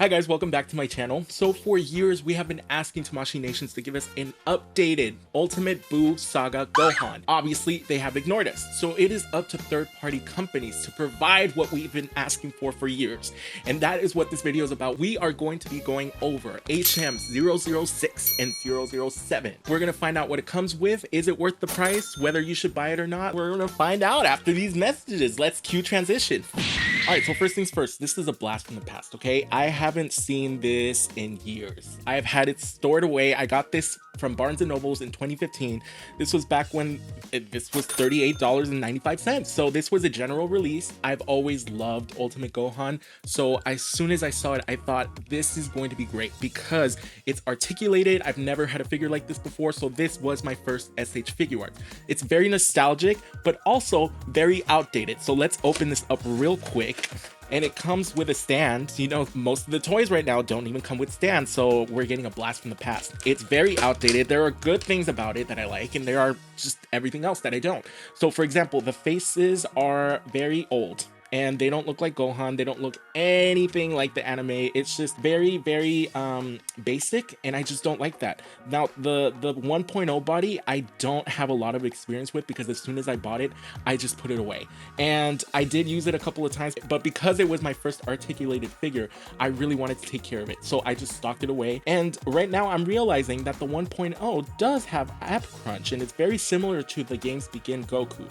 Hi guys, welcome back to my channel. So for years, we have been asking Tamashii Nations to give us an updated Ultimate Buu Saga Gohan. Obviously, they have ignored us. So it is up to third-party companies to provide what we've been asking for years. And that is what this video is about. We are going to be going over HM 006 and 007. We're gonna find out what it comes with. Is it worth the price? Whether you should buy it or not, we're gonna find out after these messages. Let's cue transition. All right, so first things first, this is a blast from the past, okay? I haven't seen this in years. I have had it stored away. I got this from Barnes & Nobles in 2015. This was back when this was $38.95. So this was a general release. I've always loved Ultimate Gohan. So as soon as I saw it, I thought this is going to be great because it's articulated. I've never had a figure like this before. So this was my first SH Figuarts. It's very nostalgic, but also very outdated. So let's open this up real quick. And it comes with a stand. You know, most of the toys right now don't even come with stands, so we're getting a blast from the past. It's very outdated. There are good things about it that I like, and there are just everything else that I don't. So for example, the faces are very old and they don't look like Gohan. They don't look anything like the anime. It's just very basic, and I just don't like that. Now the 1.0 body I don't have a lot of experience with because as soon as I bought it, I just put it away. And I did use it a couple of times, but because it was my first articulated figure, I really wanted to take care of it. So I just stocked it away. And right now I'm realizing that the 1.0 does have ab crunch, and it's very similar to the Games Begin Goku.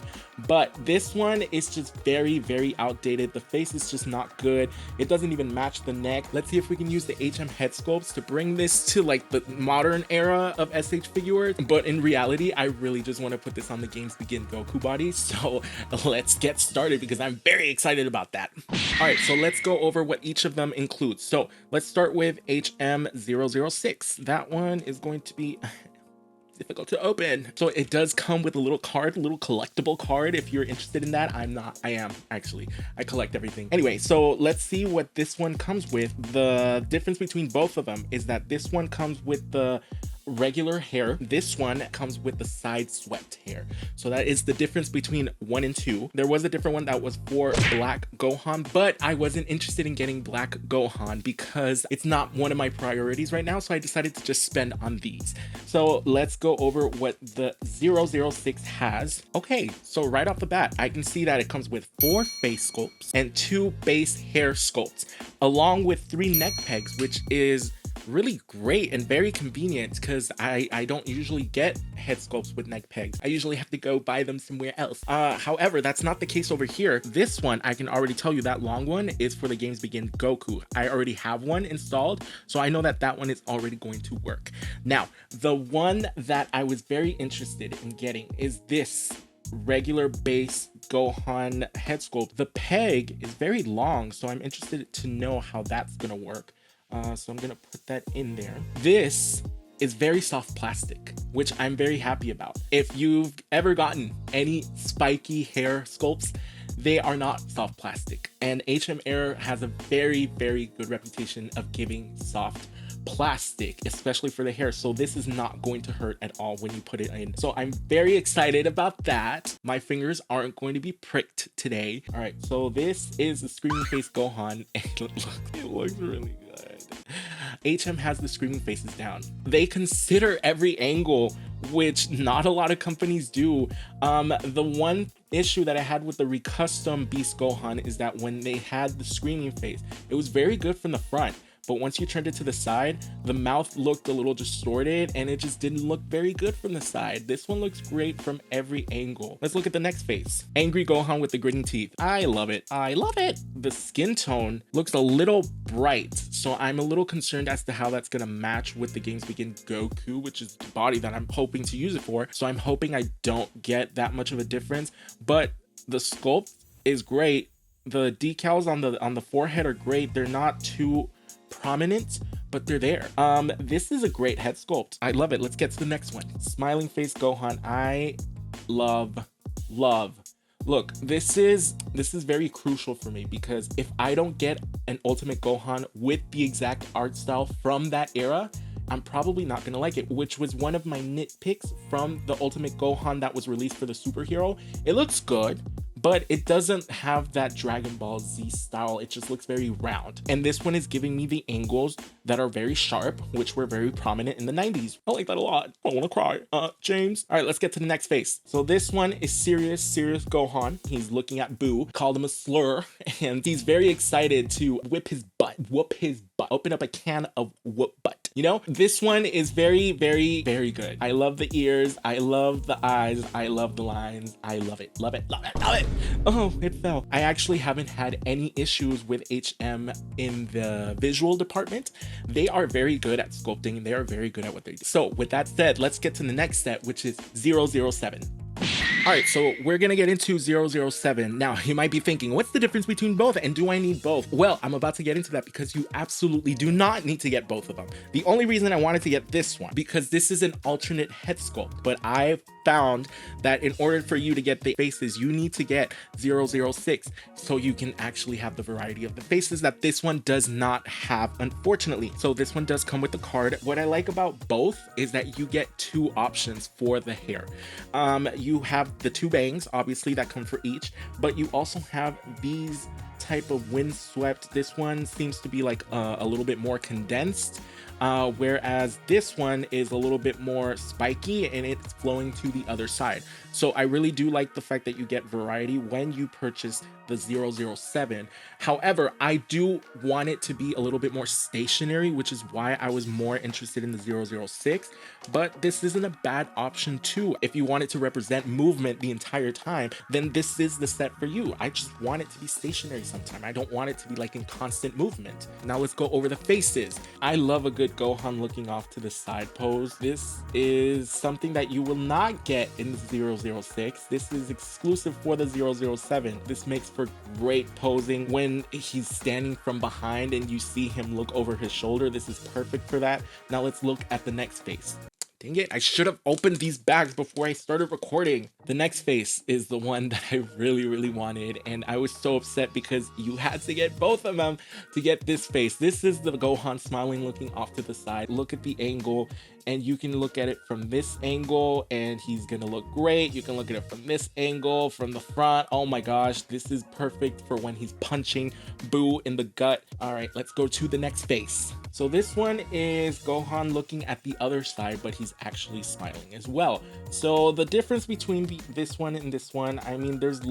But this one is just very outdated. The face is just not good. It doesn't even match the neck. Let's see if we can use the HM head sculpts to bring this to like the modern era of SH Figuarts. But in reality, I really just want to put this on the Games Begin Goku body. So let's get started because I'm very excited about that. All right, so let's go over what each of them includes. So let's start with HM 006. That one is going to be difficult to open. So it does come with a little card, a little collectible card. If you're interested in that, I am actually. I collect everything. Anyway, so let's see what this one comes with. The difference between both of them is that this one comes with the regular hair. This one comes with the side swept hair. So that is the difference between 1 and 2. There was a different one that was for Black Gohan, but I wasn't interested in getting Black Gohan because it's not one of my priorities right now. So I decided to just spend on these. So let's go over what the 006 has. Okay, so right off the bat, I can see that it comes with 4 face sculpts and 2 base hair sculpts, along with 3 neck pegs, which is really great and very convenient because I don't usually get head sculpts with neck pegs. I usually have to go buy them somewhere else. However, that's not the case over here. This one, I can already tell you that long one is for the Games Begin Goku. I already have one installed, so I know that that one is already going to work. Now, the one that I was very interested in getting is this regular base Gohan head sculpt. The peg is very long, so I'm interested to know how that's gonna work. So I'm gonna put that in there. This is very soft plastic, which I'm very happy about. If you've ever gotten any spiky hair sculpts, they are not soft plastic. And HM Air has a very good reputation of giving soft plastic, especially for the hair. So this is not going to hurt at all when you put it in. So I'm very excited about that. My fingers aren't going to be pricked today. All right, so this is the Screaming Face Gohan. It looks really good. HM has the screaming faces down. They consider every angle, which not a lot of companies do. The one issue that I had with the recustom Beast Gohan is that when they had the screaming face, it was very good from the front. But once you turned it to the side, the mouth looked a little distorted and it just didn't look very good from the side. This one looks great from every angle. Let's look at the next face. Angry Gohan with the gritting teeth. I love it. I love it. The skin tone looks a little bright, so I'm a little concerned as to how that's gonna match with the Games Begin Goku, which is the body that I'm hoping to use it for. So I'm hoping I don't get that much of a difference, but the sculpt is great. The decals on the forehead are great. They're not too prominent, but they're there. This is a great head sculpt. I love it. Let's get to the next one. Smiling Face Gohan. I love. Look, this is very crucial for me because if I don't get an Ultimate Gohan with the exact art style from that era, I'm probably not gonna like it, which was one of my nitpicks from the Ultimate Gohan that was released for the superhero. It looks good, but it doesn't have that Dragon Ball Z style. It just looks very round. And this one is giving me the angles that are very sharp, which were very prominent in the 90s. I like that a lot. I want to cry. James. All right, let's get to the next face. So this one is serious Gohan. He's looking at Boo, called him a slur, and he's very excited to whoop his butt, open up a can of whoop butt. You know, this one is very good. I love the ears. I love the eyes. I love the lines. I love it. Love it. Oh, it fell. I actually haven't had any issues with HM in the visual department. They are very good at sculpting. They are very good at what they do. So with that said, let's get to the next set, which is 007. All right, so we're gonna get into 007. Now, you might be thinking, what's the difference between both, and do I need both? Well, I'm about to get into that because you absolutely do not need to get both of them. The only reason I wanted to get this one, because this is an alternate head sculpt, but I've found that in order for you to get the faces, you need to get 006 so you can actually have the variety of the faces that this one does not have, unfortunately. So this one does come with the card. What I like about both is that you get two options for the hair. You have the two bangs, obviously, that come for each, but you also have these type of windswept. This one seems to be like a little bit more condensed, whereas this one is a little bit more spiky and it's flowing to the other side. So I really do like the fact that you get variety when you purchase the 007. However, I do want it to be a little bit more stationary, which is why I was more interested in the 006. But this isn't a bad option too. If you want it to represent movement the entire time, then this is the set for you. I just want it to be stationary sometime. I don't want it to be like in constant movement. Now let's go over the faces. I love a good Gohan looking off to the side pose. This is something that you will not get in the 006. This is exclusive for the 007. This makes for great posing when he's standing from behind and you see him look over his shoulder. This is perfect for that. Now let's look at the next face. Dang it, I should have opened these bags before I started recording. The next face is the one that I really wanted, and I was so upset because you had to get both of them to get this face. This is the Gohan smiling, looking off to the side. Look at the angle, and you can look at it from this angle and he's gonna look great. You can look at it from this angle, from the front. Oh my gosh, this is perfect for when he's punching Boo in the gut. All right, let's go to the next face. So this one is Gohan looking at the other side, but he's actually smiling as well. So the difference between this one and this one, I mean, there's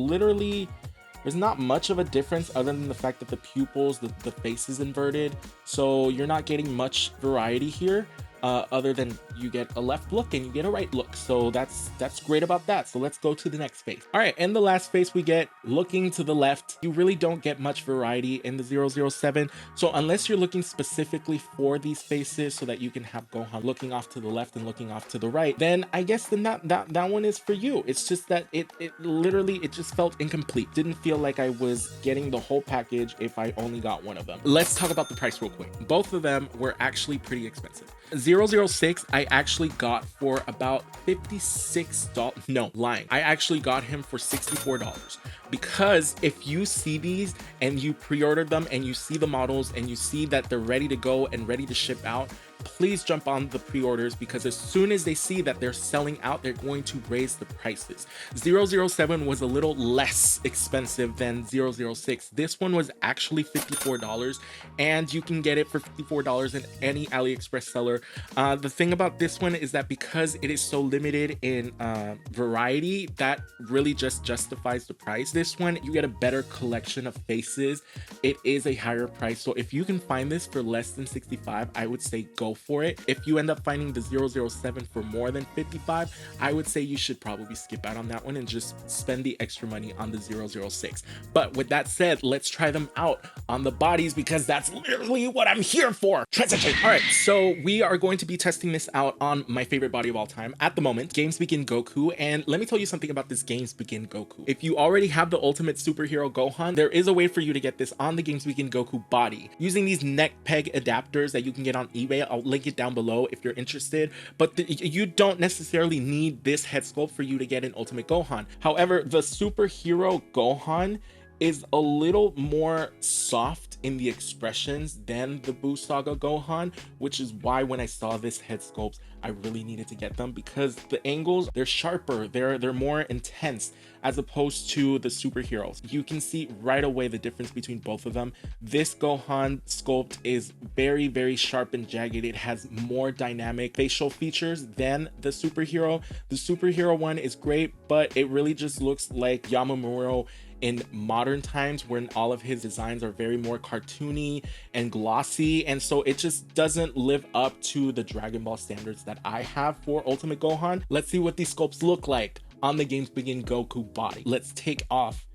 not much of a difference other than the fact that the pupils, the face is inverted. So you're not getting much variety here. Other than you get a left look and you get a right look. So that's great about that. So let's go to the next face. All right, and the last face we get looking to the left. You really don't get much variety in the 007. So unless you're looking specifically for these faces so that you can have Gohan looking off to the left and looking off to the right, then I guess then that one is for you. It's just that it literally just felt incomplete. Didn't feel like I was getting the whole package if I only got one of them. Let's talk about the price real quick. Both of them were actually pretty expensive. 006 I actually got for about $56. No, lying. I actually got him for $64 because if you see these and you pre-ordered them and you see the models and you see that they're ready to go and ready to ship out, please jump on the pre-orders because as soon as they see that they're selling out, they're going to raise the prices. 007 was a little less expensive than 006. This one was actually $54 and you can get it for $54 in any AliExpress seller. The thing about this one is that because it is so limited in variety, that really just justifies the price. This one, you get a better collection of faces. It is a higher price. So if you can find this for less than $65, I would say go for it. If you end up finding the 007 for more than $55, I would say you should probably skip out on that one and just spend the extra money on the 006. But with that said, let's try them out on the bodies because that's literally what I'm here for. Transition. All right, so we are going to be testing this out on my favorite body of all time at the moment, Games Begin Goku. And let me tell you something about this Games Begin Goku. If you already have the ultimate superhero Gohan, there is a way for you to get this on the Games Begin Goku body using these neck peg adapters that you can get on eBay. I'll link it down below if you're interested, but you don't necessarily need this head sculpt for you to get an ultimate Gohan. However, the superhero Gohan is a little more soft in the expressions than the Buu Saga Gohan, which is why when I saw this head sculpt, I really needed to get them because the angles, they're sharper, they're more intense as opposed to the superheroes. You can see right away the difference between both of them. This Gohan sculpt is very, very sharp and jagged. It has more dynamic facial features than the superhero. The superhero one is great, but it really just looks like Yamamuro in modern times when all of his designs are very more cartoony and glossy, and so it just doesn't live up to the Dragon Ball standards that I have for Ultimate Gohan. Let's see what these sculpts look like on the Games Begin Goku body. Let's take off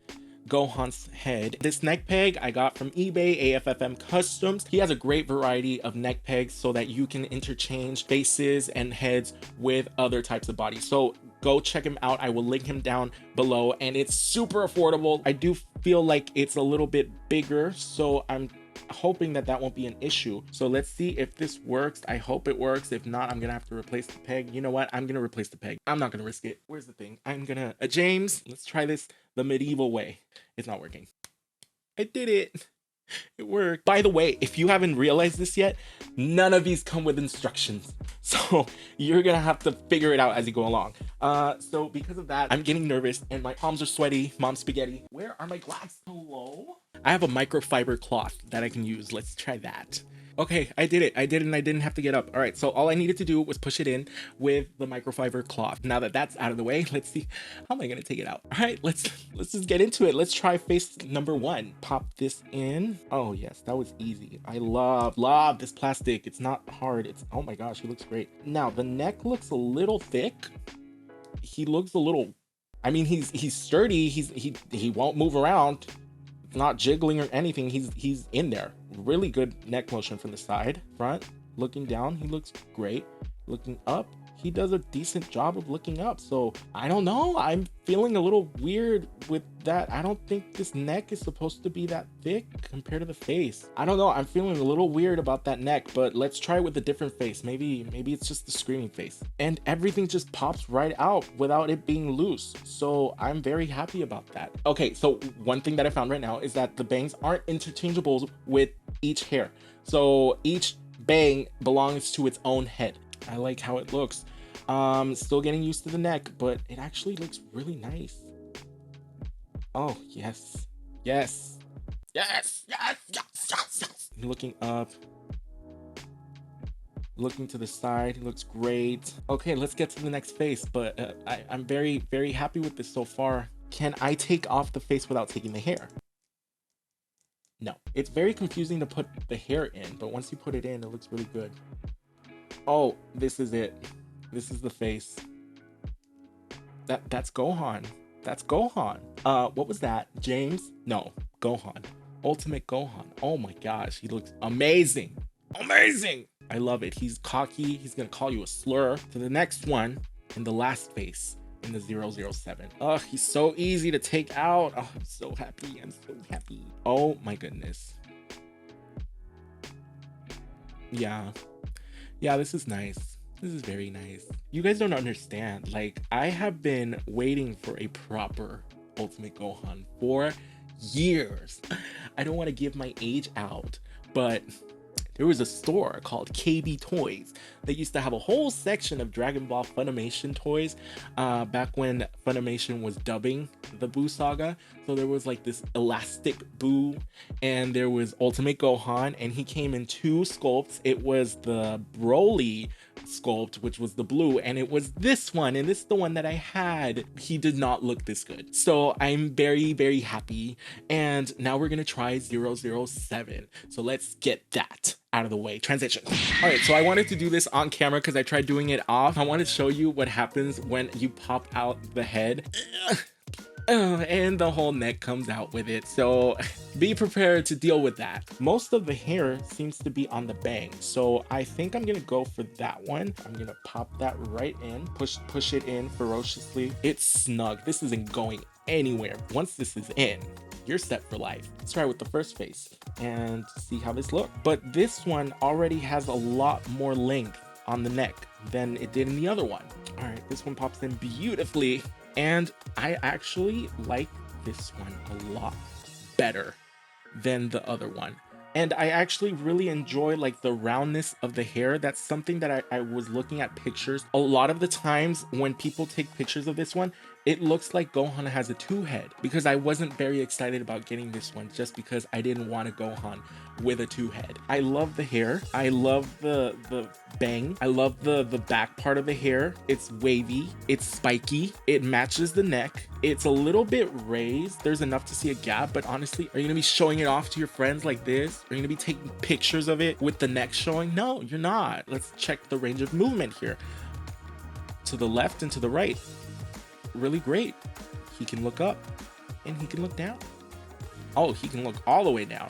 Gohan's head. This neck peg I got from eBay, AFFM Customs. He has a great variety of neck pegs so that you can interchange faces and heads with other types of bodies. So go check him out. I will link him down below, and it's super affordable. I do feel like it's a little bit bigger, so I'm hoping that that won't be an issue. So let's see if this works. I hope it works. If not, I'm gonna have to replace the peg. You know what? I'm gonna replace the peg. I'm not gonna risk it. Where's the thing? I'm gonna James, let's try this the medieval way. It's not working. I did it. It worked. By the way, if you haven't realized this yet, none of these come with instructions. So you're gonna have to figure it out as you go along. So because of that, I'm getting nervous and my palms are sweaty. Mom spaghetti. Where are my glasses? Hello? I have a microfiber cloth that I can use. Let's try that. Okay, I did it. I did it and I didn't have to get up. All right, so all I needed to do was push it in with the microfiber cloth. Now that that's out of the way, let's see, how am I gonna take it out? All right, let's just get into it. Let's try face number one. Pop this in. Oh yes, that was easy. I love this plastic. It's not hard. It's, oh my gosh, he looks great. Now the neck looks a little thick. He looks a little, I mean, he's sturdy. He won't move around. Not jiggling or anything. He's in there. Really good neck motion from the side. Front, looking down, he looks great. Looking up, he does a decent job of looking up. So I don't know, I'm feeling a little weird with that. I don't think this neck is supposed to be that thick compared to the face. I don't know, I'm feeling a little weird about that neck, but let's try it with a different face. Maybe it's just the screaming face. And everything just pops right out without it being loose. So I'm very happy about that. Okay, so one thing that I found right now is that the bangs aren't interchangeable with each hair. So each bang belongs to its own head. I like how it looks. Still getting used to the neck, but it actually looks really nice. Oh, yes. Yes. Yes. Yes. Yes. Yes. Yes. Looking up. Looking to the side. He looks great. Okay, let's get to the next face, but I'm very, very happy with this so far. Can I take off the face without taking the hair? No. It's very confusing to put the hair in, but once you put it in, it looks really good. Oh, this is it. This is the face. That's Gohan. That's Gohan. What was that? James? No, Gohan. Ultimate Gohan. Oh my gosh, he looks amazing. Amazing. I love it. He's cocky. He's gonna call you a slur. To the next one, in the last face, in the 007. Oh, he's so easy to take out. Oh, I'm so happy. I'm so happy. Oh my goodness. Yeah, this is nice. This is very nice. You guys don't understand. Like, I have been waiting for a proper Ultimate Gohan for years. I don't want to give my age out, but there was a store called KB Toys that used to have a whole section of Dragon Ball Funimation toys back when Funimation was dubbing the Buu saga. So there was like this elastic Buu, and there was Ultimate Gohan, and he came in two sculpts. It was the Broly sculpt, which was the blue, and it was this one, and this is the one that I had. He did not look this good. So I'm very, very happy. And now we're gonna try 007. So let's get that out of the way. Transition. All right, so I wanted to do this on camera because I tried doing it off. I want to show you what happens when you pop out the head. And the whole neck comes out with it, so be prepared to deal with that. Most of the hair seems to be on the bang, so I think I'm gonna go for that one. I'm gonna pop that right in, push it in ferociously. It's snug. This isn't going anywhere. Once this is in, you're set for life. Let's try with the first face and see how this looks. But this one already has a lot more length on the neck than it did in the other one. All right, this one pops in beautifully. And I actually like this one a lot better than the other one. And I actually really enjoy like the roundness of the hair. That's something that I was looking at pictures. A lot of the times when people take pictures of this one, it looks like Gohan has a two head, because I wasn't very excited about getting this one just because I didn't want a Gohan with a two head. I love the hair. I love the bang. I love the back part of the hair. It's wavy. It's spiky. It matches the neck. It's a little bit raised. There's enough to see a gap, but honestly, are you gonna be showing it off to your friends like this? Are you gonna be taking pictures of it with the neck showing? No, you're not. Let's check the range of movement here. To the left and to the right. Really great. He can look up and he can look down. Oh, he can look all the way down.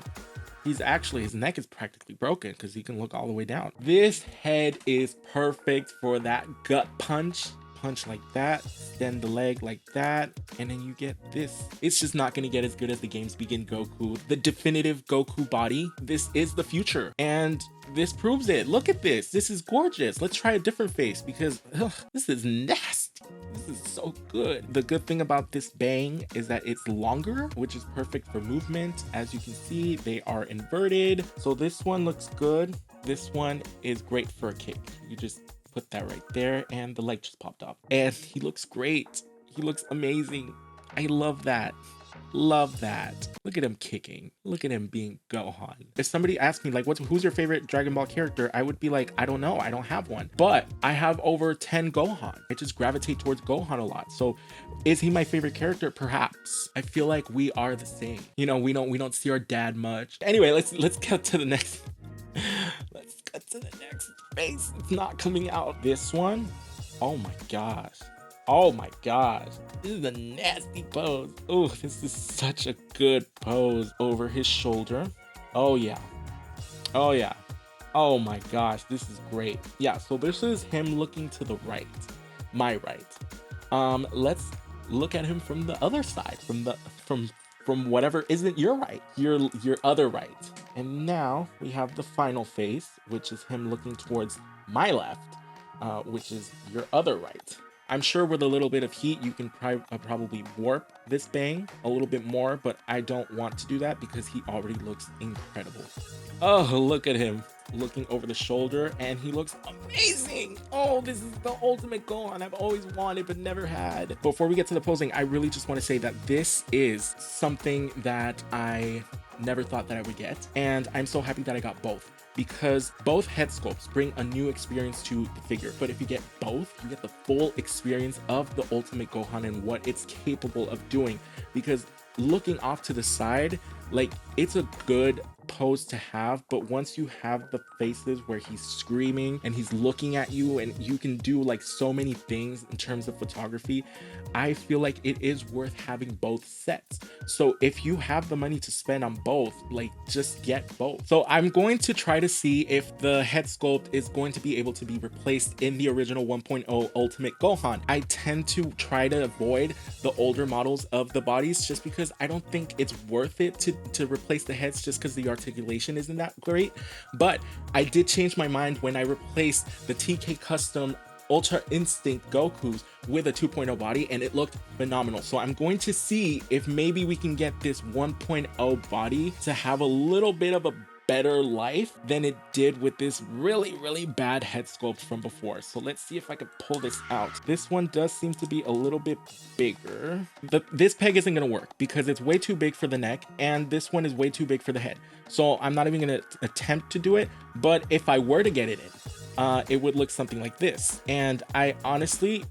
He's actually, his neck is practically broken because he can look all the way down. This head is perfect for that gut punch. Punch like that, extend the leg like that, and then you get this. It's just not gonna get as good as the Games Begin Goku, the definitive Goku body. This is the future, and this proves it. Look at this. This is gorgeous. Let's try a different face, because this is nasty. This is so good. The good thing about this bang is that it's longer, which is perfect for movement. As you can see, they are inverted. So this one looks good. This one is great for a kick. You just put that right there, and the leg just popped off. And he looks great. He looks amazing. I love that. Love that. Look at him kicking. Look at him being Gohan. If somebody asked me like, who's your favorite Dragon Ball character? I would be like, I don't know. I don't have one. But I have over 10 Gohan. I just gravitate towards Gohan a lot. So is he my favorite character? Perhaps. I feel like we are the same. You know, we don't see our dad much. Anyway, let's get to the next. Let's get to the next face. It's not coming out. This one. Oh my gosh. Oh my gosh. This is a nasty pose. Oh, this is such a good pose over his shoulder. Oh yeah. Oh yeah. Oh my gosh, this is great. Yeah, so this is him looking to the right. My right. Let's look at him from the other side, from whatever isn't your right, your other right. And now we have the final face, which is him looking towards my left, which is your other right. I'm sure with a little bit of heat, you can probably warp this bang a little bit more, but I don't want to do that because he already looks incredible. Oh, look at him looking over the shoulder, and he looks amazing. Oh, this is the ultimate Gohan I've always wanted but never had. Before we get to the posing, I really just want to say that this is something that I never thought that I would get, and I'm so happy that I got both, because both head sculpts bring a new experience to the figure. But if you get both, you get the full experience of the ultimate Gohan and what it's capable of doing. Because looking off to the side, like, it's a good pose to have, but once you have the faces where he's screaming and he's looking at you and you can do like so many things in terms of photography, I feel like it is worth having both sets. So if you have the money to spend on both, like, just get both. So I'm going to try to see if the head sculpt is going to be able to be replaced in the original 1.0 Ultimate Gohan. I tend to try to avoid the older models of the bodies just because I don't think it's worth it to replace the heads, just because the articulation isn't that great. But I did change my mind when I replaced the TK Custom Ultra Instinct Gokus with a 2.0 body, and it looked phenomenal. So I'm going to see if maybe we can get this 1.0 body to have a little bit of a better life than it did with this really bad head sculpt from before. So let's see if I can pull this out. This one does seem to be a little bit bigger. This peg isn't gonna work because it's way too big for the neck, and this one is way too big for the head. So I'm not even gonna attempt to do it, but if I were to get it in, it would look something like this. And I honestly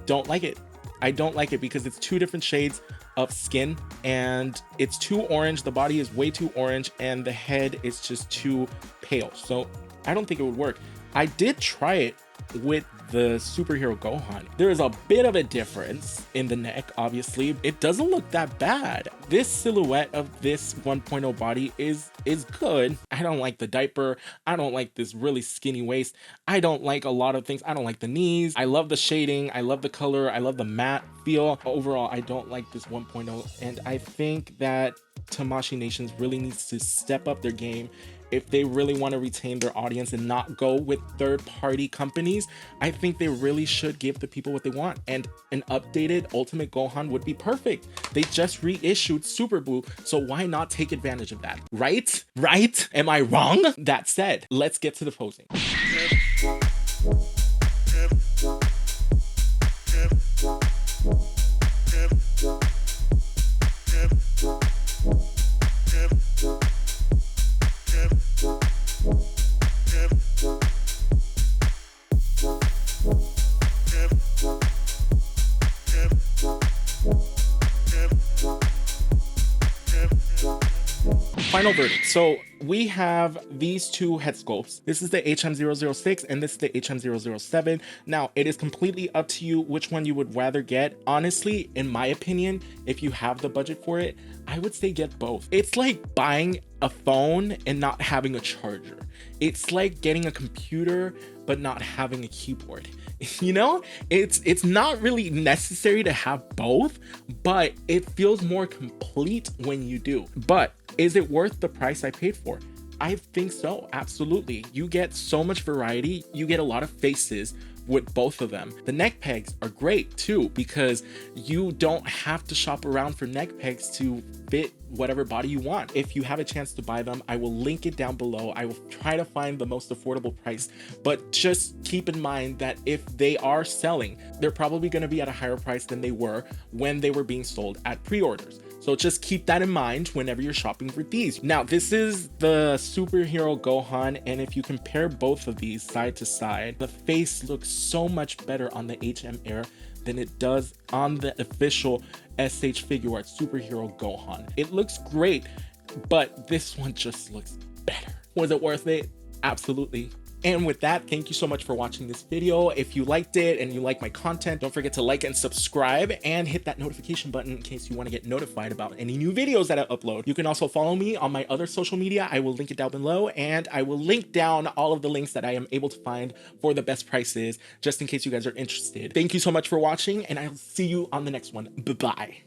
don't like it. I don't like it because it's two different shades of skin, and it's too orange. The body is way too orange, and the head is just too pale. So I don't think it would work. I did try it with the superhero Gohan. There is a bit of a difference in the neck, obviously. It doesn't look that bad. This silhouette of this 1.0 body is good. I don't like the diaper. I don't like this really skinny waist. I don't like a lot of things. I don't like the knees. I love the shading. I love the color. I love the matte feel. Overall, I don't like this 1.0, and I think that Tamashii Nations really needs to step up their game if they really want to retain their audience and not go with third-party companies, I think they really should give the people what they want, and an updated Ultimate Gohan would be perfect. They just reissued Super Buu, so why not take advantage of that? Right? Right? Am I wrong? That said, let's get to the posing. Final verdict. So we have these two head sculpts. This is the HM006 and this is the HM007. Now, it is completely up to you which one you would rather get. Honestly, in my opinion, if you have the budget for it, I would say get both. It's like buying a phone and not having a charger. It's like getting a computer but not having a keyboard. You know, it's not really necessary to have both, but it feels more complete when you do. But is it worth the price I paid for? I think so, absolutely. You get so much variety, you get a lot of faces with both of them. The neck pegs are great too, because you don't have to shop around for neck pegs to fit whatever body you want. If you have a chance to buy them, I will link it down below. I will try to find the most affordable price, but just keep in mind that if they are selling, they're probably going to be at a higher price than they were when they were being sold at pre-orders. So just keep that in mind whenever you're shopping for these. Now, this is the superhero Gohan, and if you compare both of these side to side, the face looks so much better on the HM Air than it does on the official SH Figuarts superhero Gohan. It looks great, but this one just looks better. Was it worth it? Absolutely. And with that, thank you so much for watching this video. If you liked it and you like my content, don't forget to like and subscribe and hit that notification button in case you want to get notified about any new videos that I upload. You can also follow me on my other social media. I will link it down below, and I will link down all of the links that I am able to find for the best prices, just in case you guys are interested. Thank you so much for watching, and I'll see you on the next one. Bye-bye.